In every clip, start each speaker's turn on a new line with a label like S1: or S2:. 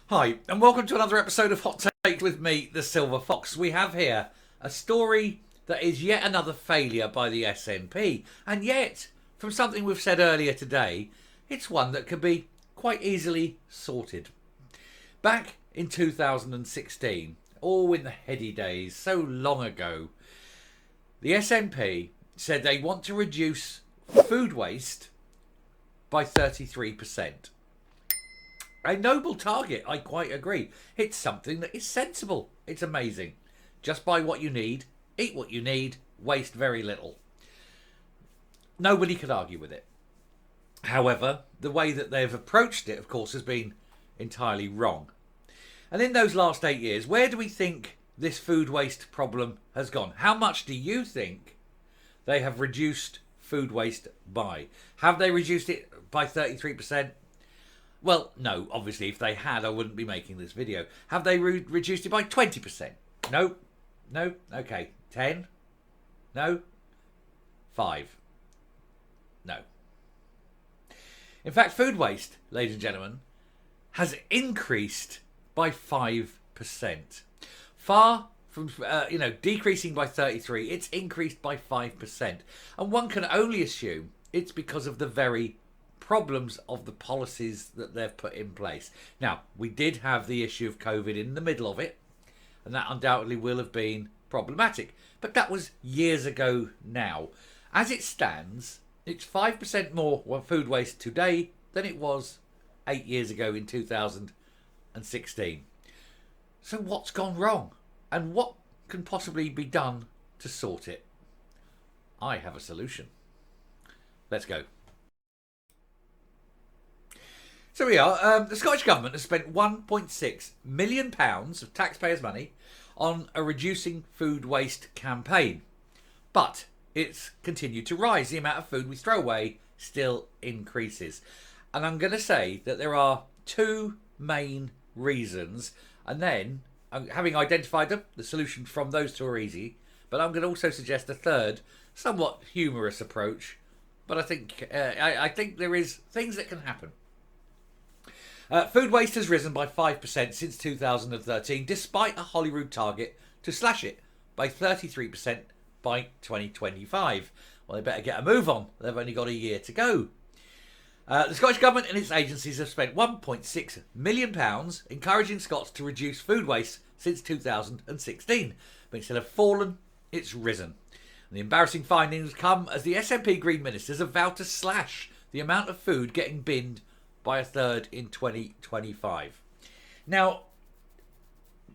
S1: Hi, and welcome to another episode of Hot Take with me, the Silver Fox. We have here a story that is yet another failure by the SNP, and yet, from something we've said earlier today, it's one that could be quite easily sorted. Back in 2016, in the heady days, so long ago, the SNP said they want to reduce food waste by 33%. A noble target, I quite agree. It's something that is sensible. It's amazing. Just buy what you need, eat what you need, waste very little. Nobody could argue with it. However, the way that they've approached it, of course, has been entirely wrong. And in those last 8 years, where do we think this food waste problem has gone? How much do you think they have reduced food waste by? Have they reduced it by 33%? Well, no, obviously, if they had, I wouldn't be making this video. Have they reduced it by 20%? No. No? Okay. 10? No? 5? No. In fact, food waste, ladies and gentlemen, has increased by 5%. Far from, decreasing by 33, it's increased by 5%. And one can only assume it's because of the very problems of the policies that they've put in place. Now, we did have the issue of COVID in the middle of it, and that undoubtedly will have been problematic. But that was years ago now. As it stands, it's 5% more food waste today than it was 8 years ago in 2016. So what's gone wrong? And what can possibly be done to sort it? I have a solution. Let's go. So we are. The Scottish Government has spent £1.6 million of taxpayers' money on a reducing food waste campaign. But it's continued to rise. The amount of food we throw away still increases. And I'm going to say that there are two main reasons. And then, having identified them, the solution from those two are easy. But I'm going to also suggest a third, somewhat humorous approach. But I think there is things that can happen. Food waste has risen by 5% since 2013, despite a Holyrood target to slash it by 33% by 2025. Well, they better get a move on. They've only got a year to go. The Scottish Government and its agencies have spent £1.6 million encouraging Scots to reduce food waste since 2016. But instead of fallen, it's risen. And the embarrassing findings come as the SNP Green ministers have vowed to slash the amount of food getting binned by a third in 2025. Now,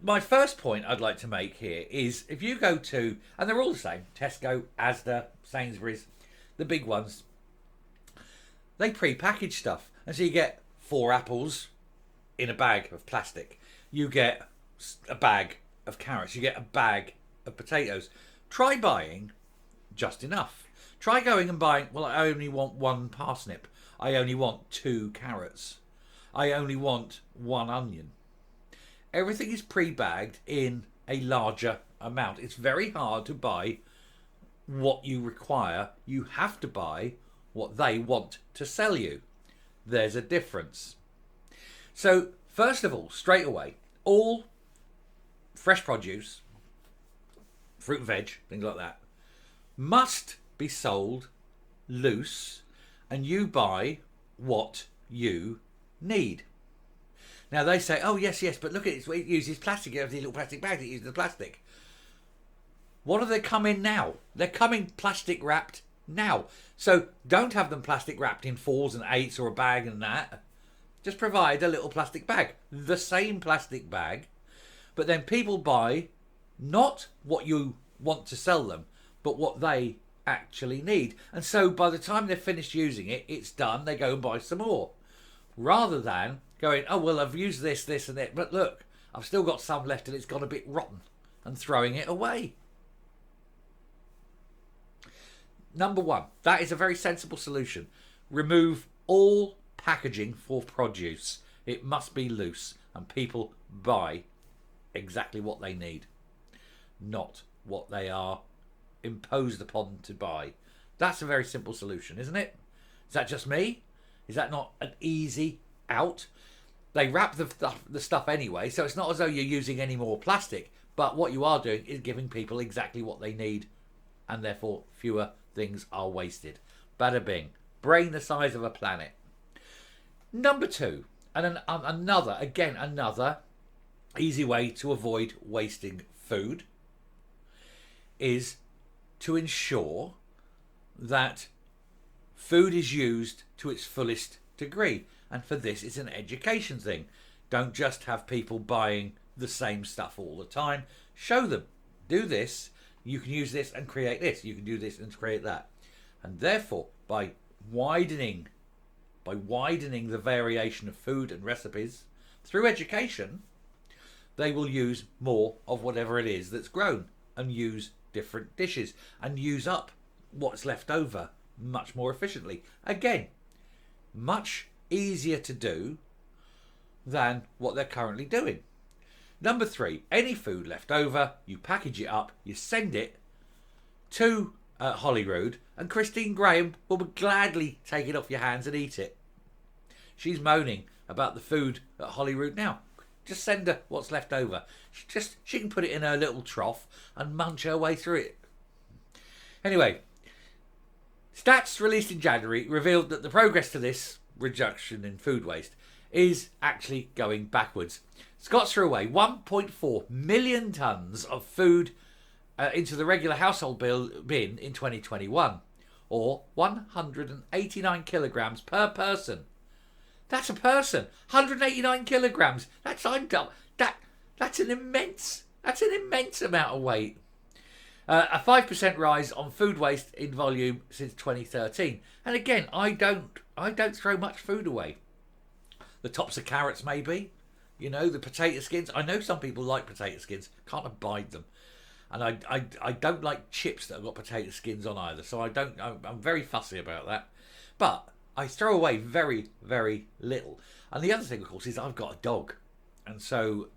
S1: my first point I'd like to make here is if you go to, and they're all the same, Tesco, Asda, Sainsbury's, the big ones, they pre-package stuff. And so you get 4 apples in a bag of plastic. You get a bag of carrots. You get a bag of potatoes. Try buying just enough. Try going and buying, well, I only want 1 parsnip. I only want 2 carrots. I only want 1 onion. Everything is pre-bagged in a larger amount. It's very hard to buy what you require. You have to buy what they want to sell you. There's a difference. So, first of all, straight away, all fresh produce, fruit and veg, things like that, must be sold loose, and you buy what you need. Now they say, oh yes, but look at it, it uses plastic, it has these little plastic bags, it uses the plastic. What do they come in now? They're coming plastic wrapped now. So don't have them plastic wrapped in 4s and 8s or a bag and that. Just provide a little plastic bag. The same plastic bag, but then people buy not what you want to sell them, but what they actually need. And so by the time they're finished using it, it's done, they go and buy some more. Rather than going, oh, well, I've used this and that, but look, I've still got some left and it's got a bit rotten, and throwing it away. Number 1, that is a very sensible solution. Remove all packaging for produce. It must be loose, and people buy exactly what they need, not what they are imposed upon to buy. That's a very simple solution, isn't it? Is that just me? Is that not an easy out? They wrap the stuff anyway, so it's not as though you're using any more plastic. But what you are doing is giving people exactly what they need, and therefore fewer things are wasted. Bada bing. Brain the size of a planet. Number 2, and another easy way to avoid wasting food is to ensure that food is used to its fullest degree. And for this, it's an education thing. Don't just have people buying the same stuff all the time. Show them, do this, you can use this and create this. You can do this and create that. And therefore, by widening the variation of food and recipes through education, they will use more of whatever it is that's grown and use different dishes and use up what's left over much more efficiently. Again, much easier to do than what they're currently doing. Number 3, any food left over, you package it up, you send it to Holyrood, and Christine Graham will gladly take it off your hands and eat it. She's moaning about the food at Holyrood now. Just send her what's left over. She can put it in her little trough and munch her way through it. Anyway, stats released in January revealed that the progress to this reduction in food waste is actually going backwards. Scots threw away 1.4 million tonnes of food into the regular household bin in 2021, or 189 kilograms per person. That's a person. 189 kilograms. That's an immense amount of weight. A 5% rise on food waste in volume since 2013. And again, I don't throw much food away. The tops of carrots, maybe. You know, the potato skins. I know some people like potato skins. Can't abide them. And I don't like chips that have got potato skins on either. So I'm very fussy about that. But I throw away very, very little. And the other thing, of course, is I've got a dog. And so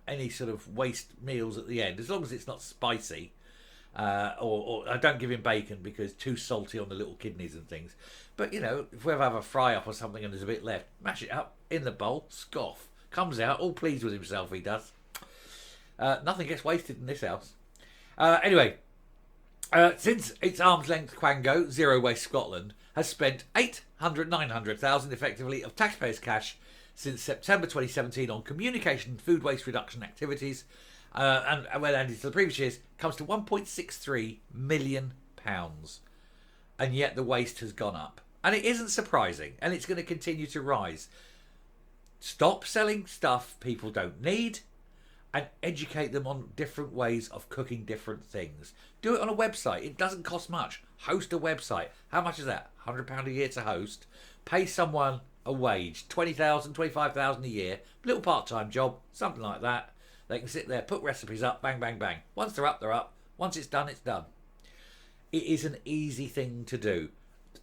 S1: any sort of waste meals at the end, as long as it's not spicy, or I don't give him bacon because too salty on the little kidneys and things. But, you know, if we ever have a fry-up or something and there's a bit left, mash it up in the bowl, scoff. Comes out all pleased with himself, he does. Nothing gets wasted in this house. Anyway, since its arm's length Quango, Zero Waste Scotland has spent 900,000 effectively of taxpayers' cash since September 2017 on communication and food waste reduction activities, and when added to the previous years, comes to £1.63 million. And yet the waste has gone up. And it isn't surprising, and it's going to continue to rise. Stop selling stuff people don't need and educate them on different ways of cooking different things. Do it on a website. It doesn't cost much. Host a website. How much is that? £100 a year to host. Pay someone a wage, 20,000, 25,000 a year, little part-time job, something like that. They can sit there, put recipes up, bang, bang, bang. Once they're up, they're up. Once it's done, it's done. It is an easy thing to do.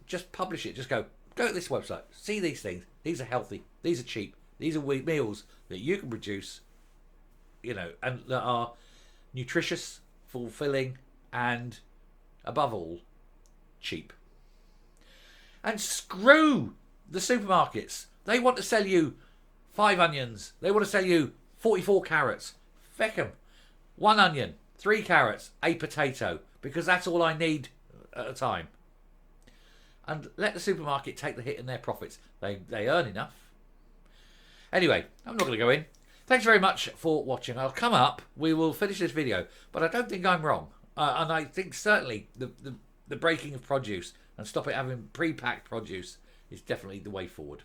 S1: Just publish it. Just go to this website. See these things. These are healthy. These are cheap. These are meals that you can produce, you know, and that are nutritious, fulfilling, and above all, cheap. And screw the supermarkets. They want to sell you 5 onions. They want to sell you 44 carrots. Feck 'em. 1 onion, 3 carrots, a potato, because that's all I need at a time. And let the supermarket take the hit in their profits. They earn enough. Anyway, I'm not going to go in. Thanks very much for watching. I'll come up. We will finish this video. But I don't think I'm wrong. And I think certainly the breaking of produce and stop it having pre-packed produce is definitely the way forward.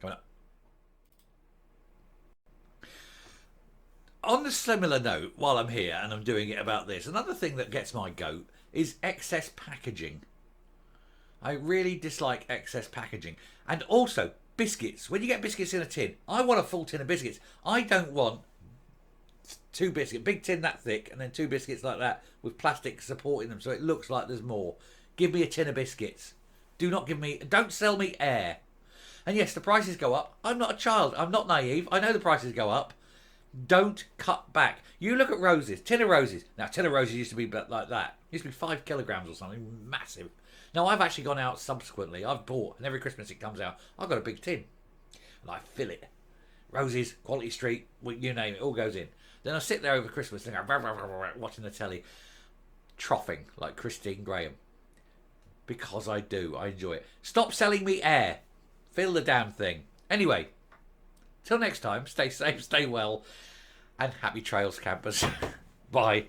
S1: Coming up. On a similar note, while I'm here and I'm doing it about this, another thing that gets my goat is excess packaging. I really dislike excess packaging. And also, biscuits. When you get biscuits in a tin, I want a full tin of biscuits. I don't want 2 biscuits, big tin that thick, and then 2 biscuits like that with plastic supporting them so it looks like there's more. Give me a tin of biscuits. Don't sell me air. And yes, the prices go up. I'm not a child. I'm not naive. I know the prices go up. Don't cut back. You look at roses, tin of roses. Now, tin of roses used to be like that. It used to be 5 kilograms or something, massive. Now, I've actually gone out subsequently. I've bought, and every Christmas it comes out, I've got a big tin. and I fill it. Roses, Quality Street, you name it, all goes in. Then I sit there over Christmas and go, watching the telly, troughing like Christine Graham. Because I do. I enjoy it. Stop selling me air. Fill the damn thing. Anyway, till next time, stay safe, stay well, and happy trails, campers. Bye.